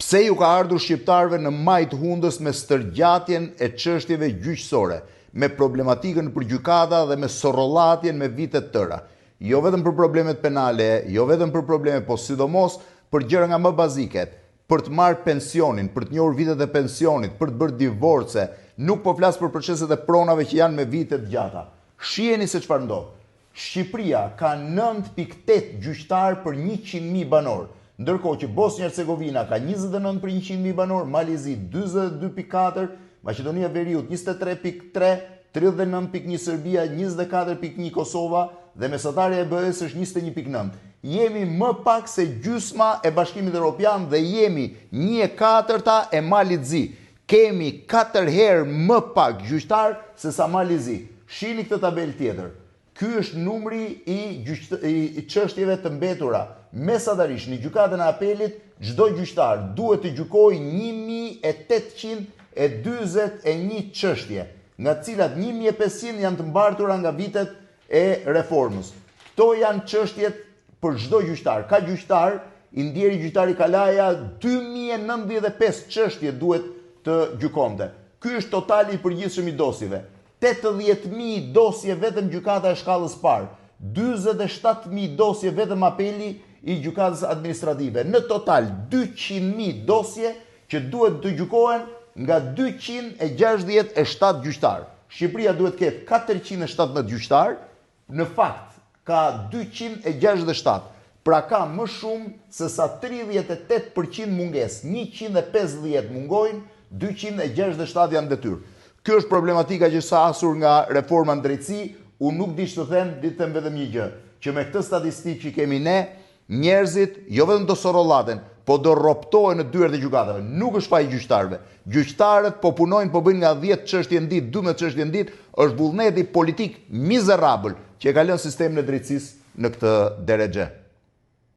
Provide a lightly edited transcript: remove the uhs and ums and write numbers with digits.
Pse ju ka ardhur shqiptarëve në maj të hundës me stërgjatjen e çështjeve gjyqësore, me problematikën për gjykata dhe me sorrollatjen me vite të tëra. Jo vetëm për problemet penale, jo vetëm për probleme, po sidomos për gjëra nga më bazike, për të marrë pensionin, për të njohur vitet e pensionit, për të bërë divorce, nuk po flas për proceset e pronave që janë me vite të gjata. Shiheni se çfarë ndodh. Shqipëria ka 9.8 gjyqtar për 100.000 banor, ndërkohë që Bosnia-Hercegovina ka 29 për 100.000 banor, Malizi 42.4, Maqedonia Veriut 23.3, 39.1 Serbia, 24.1 Kosova dhe mesatarja e BE-s është 21.9. Jemi më pak se gjysma e Bashkimit Evropian dhe jemi 1/4 e Malizi. Kemi 4 herë më pak gjyqtar se sa Malizi. Shihni këtë tabel tjetër. Ky është numri i çështjeve të mbetura. Mesatarisht në gjykatën e apelit, çdo gjyqtar duhet të gjykojë 1841 çështje, nga të cilat 1500 janë të mbartura nga vitet e reformës. Kto janë çështjet për çdo gjyqtar. Ka gjyqtar, i ndjeri gjyqtari Kalaja, 2095 çështje duhet të gjykonte. Ky është totali i përgjithshëm i dosjeve. 80.000 dosje vetëm gjykata e shkallës parë, 47.000 dosje vetëm apeli i gjykatës administrative. Në total 200.000 dosje që duhet të gjykohen nga 267 gjyqtar. Shqipëria duhet të ketë 417 gjyqtar, në fakt ka 267. Pra ka më shumë se sa 38% mungesë. 150 mungojnë, 267 janë detyrë. Kjo është problematika që sa asur nga reforma në drejtësi, unë nuk di që të them, di të them vetëm një gjë, që me këtë statistikë që kemi ne, njerëzit jo vetëm do sorrollaten, po do rroptohen në dyert e gjykatave. Nuk është faji gjyqtarëve. Gjyqtarët po punojnë, po bëjnë nga 10 çështje në ditë, 12 çështje në ditë, është vullneti politik mizerabël që e ka lënë sistemin e drejtësisë në këtë derexhe.